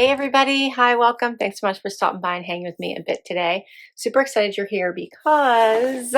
Hey everybody, hi, welcome. Thanks so much for stopping by and hanging with me a bit today. Super excited you're here because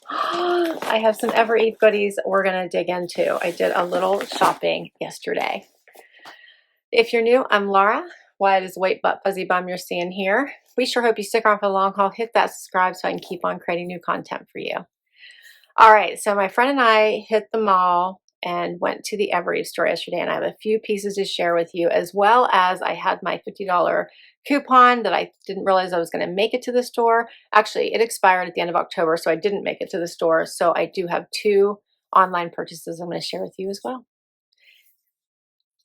I have some Evereve goodies we're gonna dig into. I did a little shopping yesterday. If you're new, I'm Laura. Why it is White Butt Fuzzy Bum you're seeing here. We sure hope you stick around for the long haul. Hit that subscribe so I can keep on creating new content for you. All right, so my friend and I hit the mall and went to the Evereve store yesterday, and I have a few pieces to share with you, as well as I had my $50 coupon that I didn't realize I was going to make it to the store. Actually, it expired at the end of October, so I didn't make it to the store. So I do have two online purchases I'm going to share with you as well.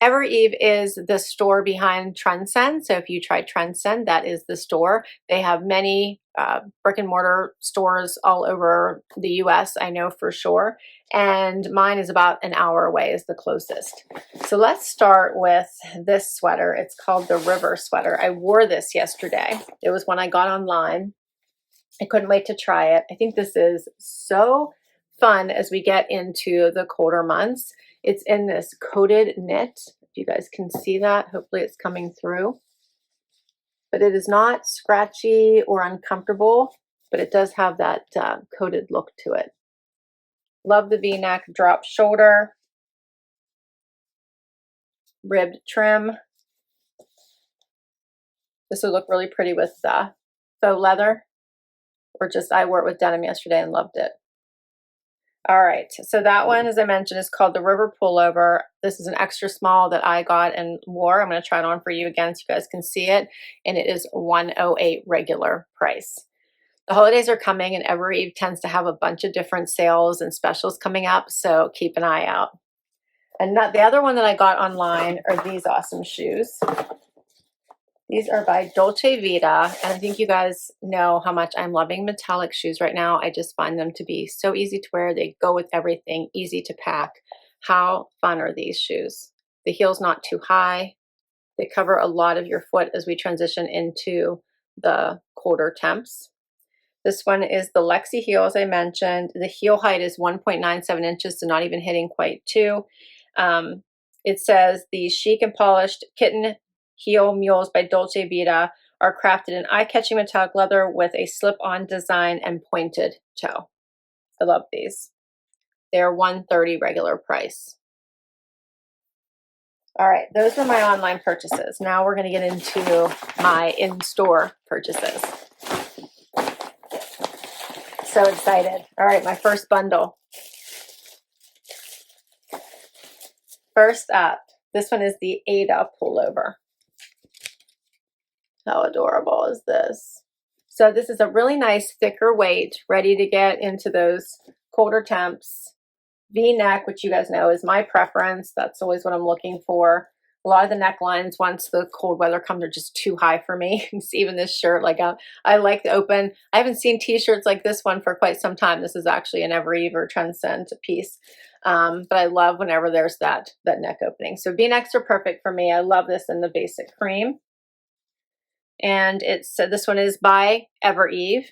Evereve is the store behind Transcend. So if you try Transcend, that is the store. They have many brick and mortar stores all over the US, I know for sure. And mine is about an hour away is the closest. So let's start with this sweater. It's called the River sweater. I wore this yesterday. It was one I got online. I couldn't wait to try it. I think this is so fun as we get into the colder months. It's in this coated knit. If you guys can see that, hopefully it's coming through. But it is not scratchy or uncomfortable, but it does have that coated look to it. Love the V-neck, drop shoulder, ribbed trim. This would look really pretty with faux leather, or just I wore it with denim yesterday and loved it. All right, so that one, as I mentioned, is called the River Pullover. This is an extra small that I got and wore. I'm going to try it on for you again so you guys can see it, and it is $108 regular price. The holidays are coming, and Evereve tends to have a bunch of different sales and specials coming up, so keep an eye out. And the other one that I got online are these awesome shoes. These are by Dolce Vita, and I think you guys know how much I'm loving metallic shoes right now. I just find them to be so easy to wear. They go with everything, easy to pack. How fun are these shoes? The heel's not too high. They cover a lot of your foot as we transition into the colder temps. This one is the Lexi heel, as I mentioned. The heel height is 1.97 inches, so not even hitting quite 2. It says the chic and polished kitten heel mules by Dolce Vita are crafted in eye-catching metallic leather with a slip-on design and pointed toe. I love these. They're $130 regular price. All right, those are my online purchases. Now we're going to get into my in-store purchases. So excited. All right, my first bundle. First up, this one is the Ada pullover. How adorable is this? So this is a really nice thicker weight, ready to get into those colder temps. V-neck, which you guys know is my preference. That's always what I'm looking for. A lot of the necklines, once the cold weather comes, are just too high for me. Even this shirt, like I like the open. I haven't seen t-shirts like this one for quite some time. This is actually an Evereve or Transcend piece. But I love whenever there's that neck opening. So V-necks are perfect for me. I love this in the basic cream. And this one is by Evereve,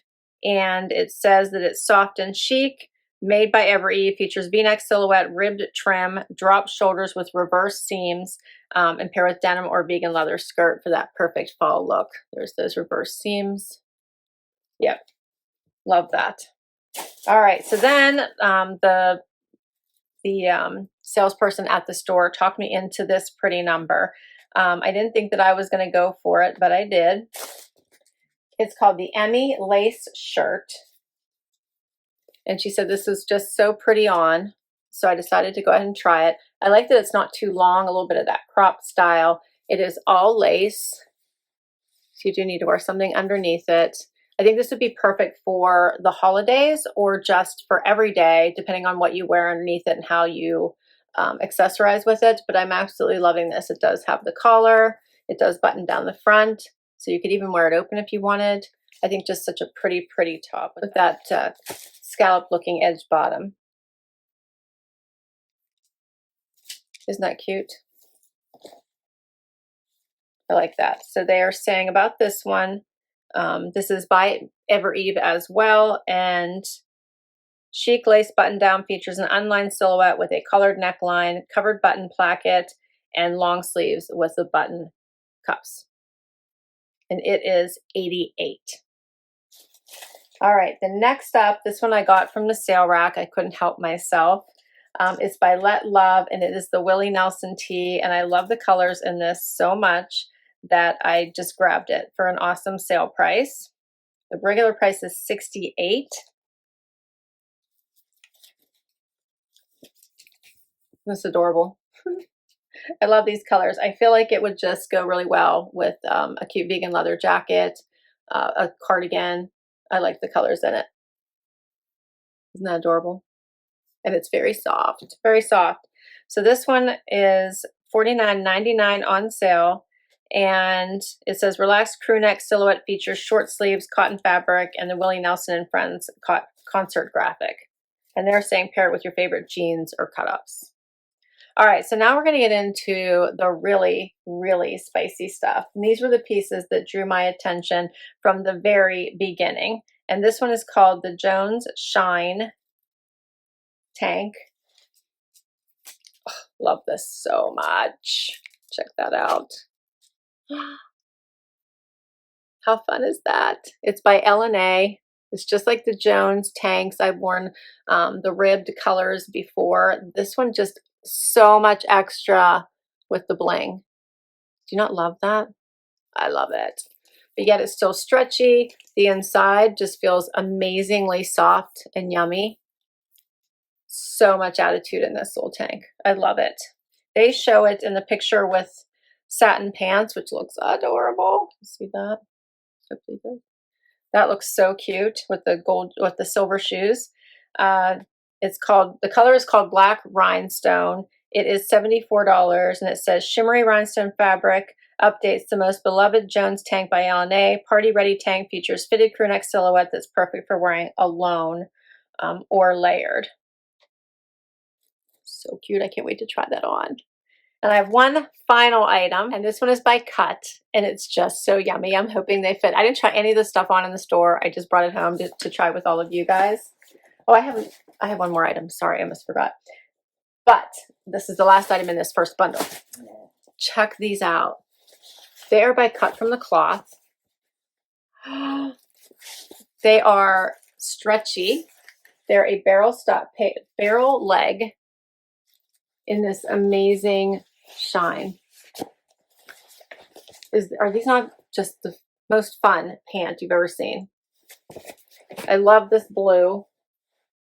and it says that it's soft and chic, made by Evereve, features V-neck silhouette, ribbed trim, drop shoulders with reverse seams, and pair with denim or vegan leather skirt for that perfect fall look. There's those reverse seams. Yep, love that. All right, so then the salesperson at the store talked me into this pretty number. I didn't think that I was going to go for it, but I did. It's called the Emmy Lace Shirt. And she said this is just so pretty on. So I decided to go ahead and try it. I like that it's not too long, a little bit of that crop style. It is all lace. So you do need to wear something underneath it. I think this would be perfect for the holidays or just for every day, depending on what you wear underneath it and how you accessorize with it. But I'm absolutely loving this. It does have the collar. It does button down the front. So you could even wear it open if you wanted. I think just such a pretty, pretty top with that scallop looking edge bottom. Isn't that cute? I like that. So they are saying about this one, this is by Evereve as well, and chic lace button down features an unlined silhouette with a colored neckline, covered button placket, and long sleeves with the button cuffs. and it is $88. All right, the next up, this one I got from the sale rack. I couldn't help myself. It's by Let Love, and it is the Willie Nelson tee, and I love the colors in this so much that I just grabbed it for an awesome sale price. The regular price is $68. That's adorable. I love these colors. I feel like it would just go really well with a cute vegan leather jacket, a cardigan. I like the colors in it. Isn't that adorable? And it's very soft, very soft. So this one is $49.99 on sale. And it says relaxed crew neck silhouette, features short sleeves, cotton fabric, and the Willie Nelson and Friends concert graphic. And they're saying pair it with your favorite jeans or cut-ups. All right, so now we're going to get into the really, really spicy stuff. And these were the pieces that drew my attention from the very beginning. And this one is called the Jones Shine Tank. Oh, love this so much. Check that out. How fun is that? It's by L&A. It's just like the Jones tanks. I've worn the ribbed colors before. This one just so much extra with the bling. Do you not love that? I love it. But yet it's still stretchy. The inside just feels amazingly soft and yummy. So much attitude in this little tank. I love it. They show it in the picture with satin pants, which looks adorable. See that? Hopefully good. That looks so cute with the gold, with the silver shoes. The color is called Black Rhinestone. It is $74, and it says shimmery rhinestone fabric updates the most beloved Jones tank by L&A. Party ready tank features fitted crew neck silhouette that's perfect for wearing alone or layered. So cute. I can't wait to try that on. And I have one final item, and this one is by Cut, and it's just so yummy. I'm hoping they fit. I didn't try any of this stuff on in the store. I just brought it home to try with all of you guys. Oh, I have one more item. Sorry, I almost forgot. But this is the last item in this first bundle. Check these out. They are by Cut from the Cloth. They are stretchy. They're a barrel leg in this amazing shine. Are these not just the most fun pant you've ever seen? I love this blue.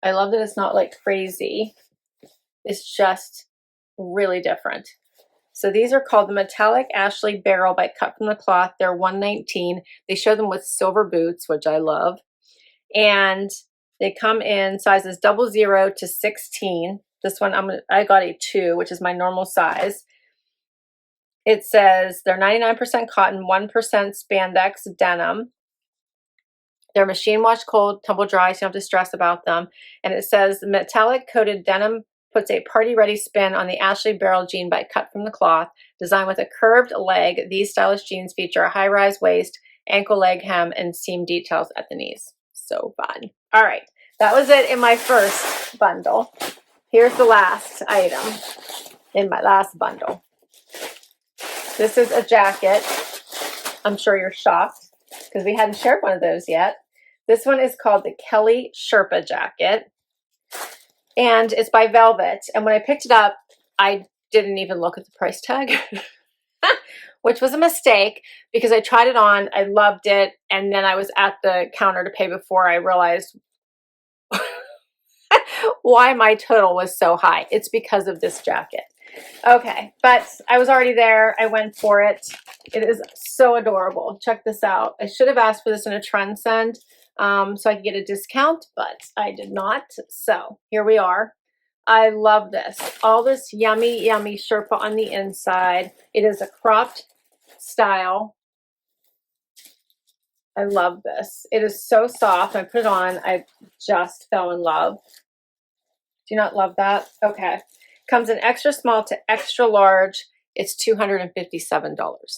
I love that it's not like crazy. It's just really different. So these are called the Metallic Ashley Barrel by Cut from the Cloth. They're $119. They show them with silver boots, which I love. And they come in sizes 00 to 16. This one I got a 2, which is my normal size. It says they're 99% cotton, 1% spandex denim. They're machine wash, cold, tumble dry, so you don't have to stress about them. And it says metallic coated denim puts a party ready spin on the Ashley Barrel jean by Cut from the Cloth. Designed with a curved leg, these stylish jeans feature a high rise waist, ankle leg hem, and seam details at the knees. So fun. All right, that was it in my first bundle. Here's the last item in my last bundle. This is a jacket. I'm sure you're shocked because we hadn't shared one of those yet. This one is called the Kelly Sherpa jacket, and it's by Velvet. And when I picked it up, I didn't even look at the price tag, which was a mistake because I tried it on, I loved it, and then I was at the counter to pay before I realized why my total was so high. It's because of this jacket. Okay, but I was already there. I went for it. It is so adorable. Check this out. I should have asked for this in a trend send so I could get a discount, but I did not. So here we are. I love this. All this yummy, yummy Sherpa on the inside. It is a cropped style. I love this. It is so soft. I put it on. I just fell in love. Do you not love that? Okay. Comes in extra small to extra large. It's $257.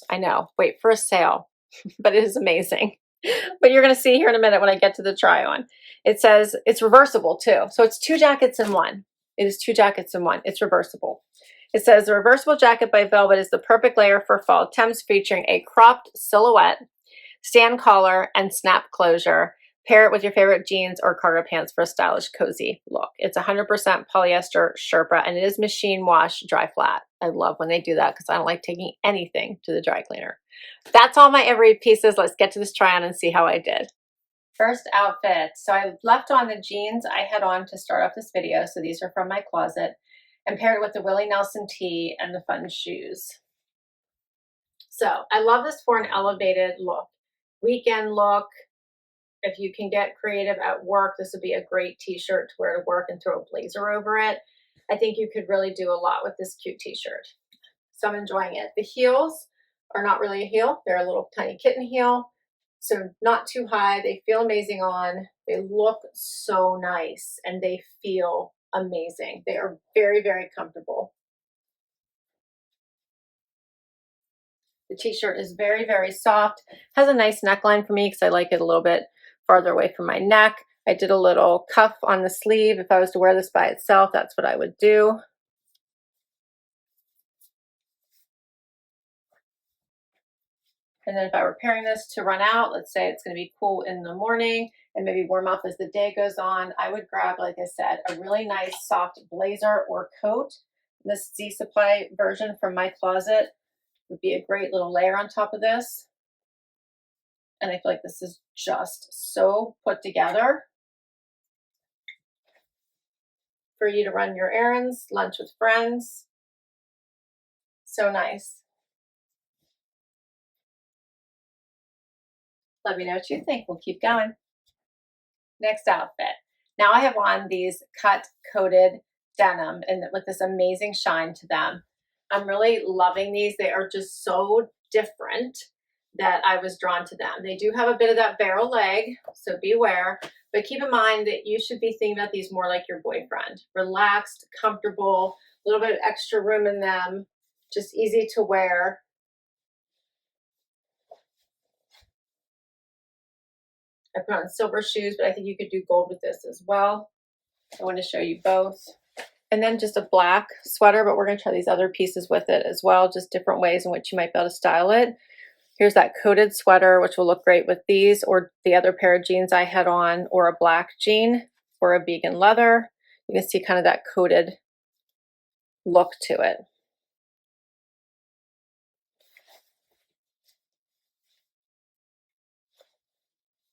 I know. Wait for a sale, but it is amazing. But you're going to see here in a minute when I get to the try on. It says it's reversible too. So it's 2 jackets in one. It is 2 jackets in one. It's reversible. It says the reversible jacket by Velvet is the perfect layer for fall temps, featuring a cropped silhouette. stand collar, and snap closure. Pair it with your favorite jeans or cargo pants for a stylish, cozy look. It's 100% polyester Sherpa, and it is machine wash, dry flat. I love when they do that because I don't like taking anything to the dry cleaner. That's all my Evereve pieces. Let's get to this try on and see how I did. First outfit. So I left on the jeans I had on to start off this video. So these are from my closet, and paired it with the Willie Nelson tee and the fun shoes. So I love this for an elevated look, weekend look. If you can get creative at work, this would be a great t-shirt to wear to work and throw a blazer over it. I think you could really do a lot with this cute t-shirt. So I'm enjoying it. The heels are not really a heel. They're a little tiny kitten heel. So not too high. They feel amazing on. They look so nice and they feel amazing. They are very, very comfortable. The t-shirt is very, very soft. Has a nice neckline for me because I like it a little bit farther away from my neck. I did a little cuff on the sleeve. If I was to wear this by itself, that's what I would do. And then if I were pairing this to run out, let's say it's going to be cool in the morning and maybe warm up as the day goes on, I would grab, like I said, a really nice soft blazer or coat. This Z Supply version from my closet would be a great little layer on top of this. And I feel like this is just so put together for you to run your errands, lunch with friends. So nice. Let me know what you think. We'll keep going. Next outfit. Now I have on these cut coated denim and with this amazing shine to them. I'm really loving these. They are just so different that I was drawn to them. They do have a bit of that barrel leg, so beware. But keep in mind that you should be thinking about these more like your boyfriend. Relaxed, comfortable, a little bit of extra room in them, just easy to wear. I put on silver shoes, but I think you could do gold with this as well. I want to show you both. And then just a black sweater, but we're going to try these other pieces with it as well, just different ways in which you might be able to style it. Here's that coated sweater, which will look great with these or the other pair of jeans I had on, or a black jean or a vegan leather. You can see kind of that coated look to it.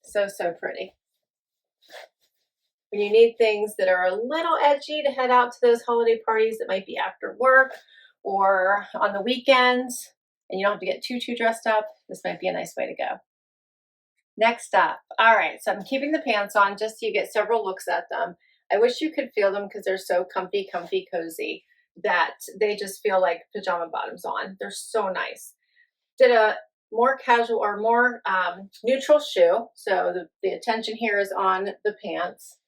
So, so pretty. When you need things that are a little edgy to head out to those holiday parties that might be after work or on the weekends, and you don't have to get too dressed up, this might be a nice way to go. Next up, all right, so I'm keeping the pants on just so you get several looks at them. I wish you could feel them because they're so comfy, cozy that they just feel like pajama bottoms on. They're so nice. Did a more casual or more neutral shoe. So the attention here is on the pants.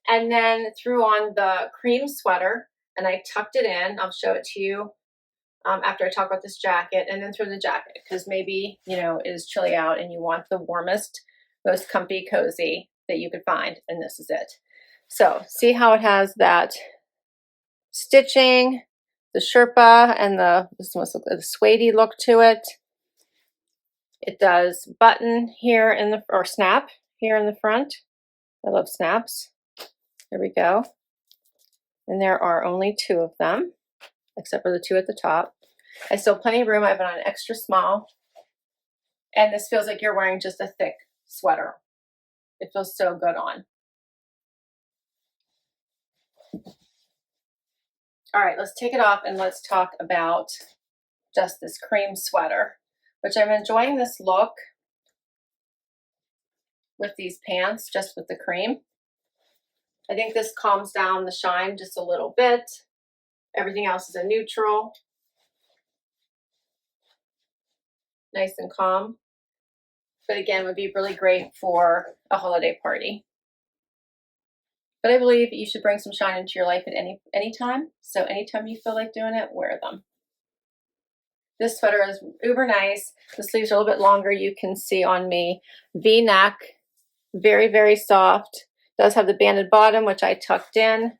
And then threw on the cream sweater and I tucked it in. I'll show it to you after I talk about this jacket, and then throw the jacket because maybe, you know, it is chilly out and you want the warmest, most comfy, cozy that you could find. And this is it. So see how it has that stitching, the Sherpa, and the suede look to it. It does button here in the, or snap here in the front. I love snaps. There we go. And there are only 2 of them, except for the 2 at the top. I still have plenty of room. I have it on an extra small. And this feels like you're wearing just a thick sweater. It feels so good on. All right, let's take it off and let's talk about just this cream sweater, which I'm enjoying this look with these pants, just with the cream. I think this calms down the shine just a little bit. Everything else is a neutral. Nice and calm. But again, would be really great for a holiday party. But I believe you should bring some shine into your life at any time. So anytime you feel like doing it, wear them. This sweater is uber nice. The sleeves are a little bit longer. You can see on me. V-neck, very, very soft. Does have the banded bottom, which I tucked in.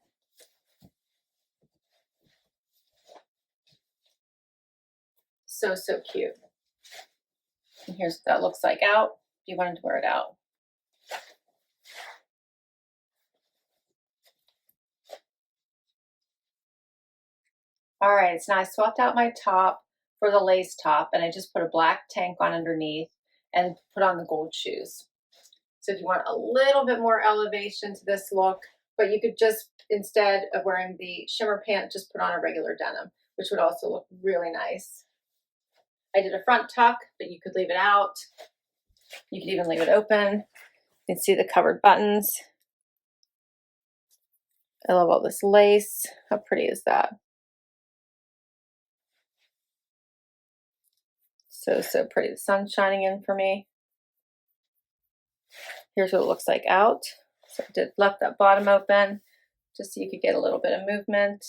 So, so cute. And here's what that looks like out. you wanted to wear it out. All right, so now I swapped out my top for the lace top, and I just put a black tank on underneath and put on the gold shoes. So if you want a little bit more elevation to this look, but you could just, instead of wearing the shimmer pant, just put on a regular denim, which would also look really nice. I did a front tuck, but you could leave it out. You could even leave it open. You can see the covered buttons. I love all this lace. How pretty is that? So, so pretty. The sun's shining in for me. Here's what it looks like out. So I left that bottom open just so you could get a little bit of movement.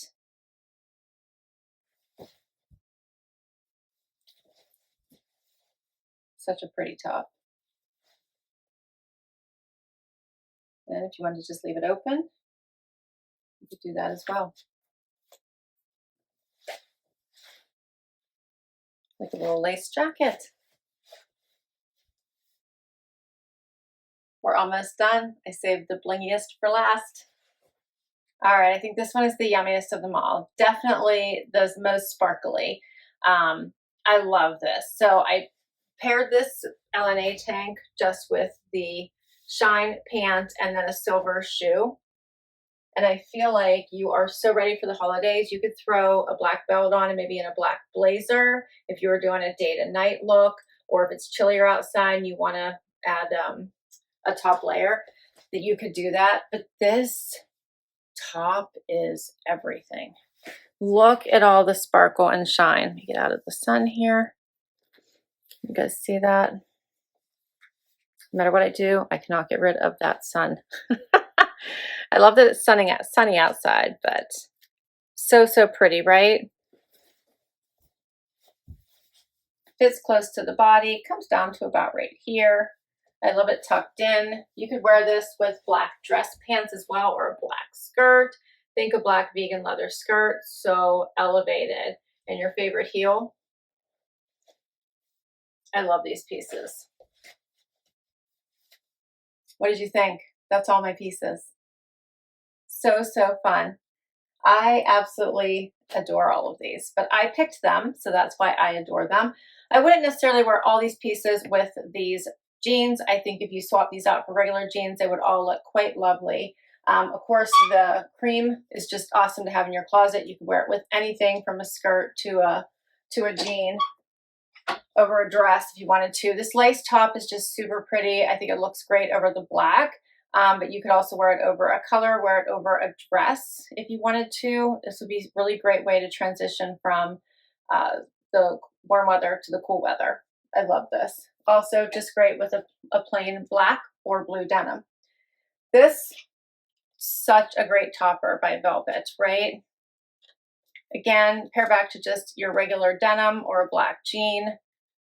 Such a pretty top. And if you wanted to just leave it open, you could do that as well. Like a little lace jacket. We're almost done. I saved the blingiest for last. All right, I think this one is the yummiest of them all. Definitely the most sparkly. I love this. So I paired this LNA tank just with the shine pant and then a silver shoe. And I feel like you are so ready for the holidays. You could throw a black belt on and maybe in a black blazer if you were doing a day to night look, or if it's chillier outside and you want to add a top layer, that you could do that. But this top is everything. Look at all the sparkle and shine. Let me get out of the sun here. You guys see that? No matter what I do, I cannot get rid of that sun. I love that it's sunny outside, but so, so pretty, right? Fits close to the body, comes down to about right here. I love it tucked in. You could wear this with black dress pants as well, or a black skirt. Think a black vegan leather skirt, so elevated. And your favorite heel. I love these pieces. What did you think? That's all my pieces. So, so fun. I absolutely adore all of these, but I picked them, so that's why I adore them. I wouldn't necessarily wear all these pieces with these jeans. I think if you swap these out for regular jeans, they would all look quite lovely. Of course, the cream is just awesome to have in your closet. You can wear it with anything from a skirt to a jean, over a dress if you wanted to. This lace top is just super pretty. I think it looks great over the black, but you could also wear it over a color, wear it over a dress if you wanted to. This would be a really great way to transition from the warm weather to the cool weather. I love this. Also just great with a plain black or blue denim. This, such a great topper by Velvet, right? Again, pair back to just your regular denim or a black jean.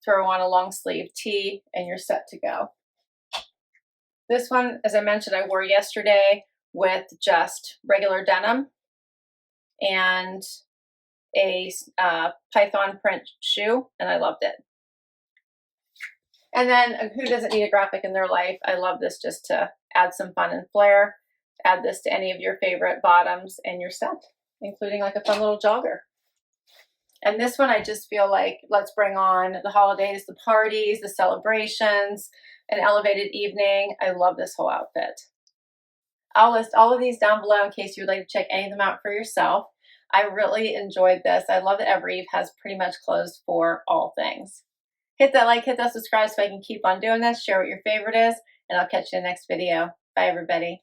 Throw on a long sleeve tee and you're set to go. This one, as I mentioned, I wore yesterday with just regular denim and a python print shoe, and I loved it. And then who doesn't need a graphic in their life? I love this just to add some fun and flair. Add this to any of your favorite bottoms and you're set, including like a fun little jogger. And this one, I just feel like, let's bring on the holidays, the parties, the celebrations, an elevated evening. I love this whole outfit. I'll list all of these down below in case you would like to check any of them out for yourself. I really enjoyed this. I love that Evereve has pretty much clothes for all things. Hit that like, hit that subscribe so I can keep on doing this. Share what your favorite is, and I'll catch you in the next video. Bye, everybody.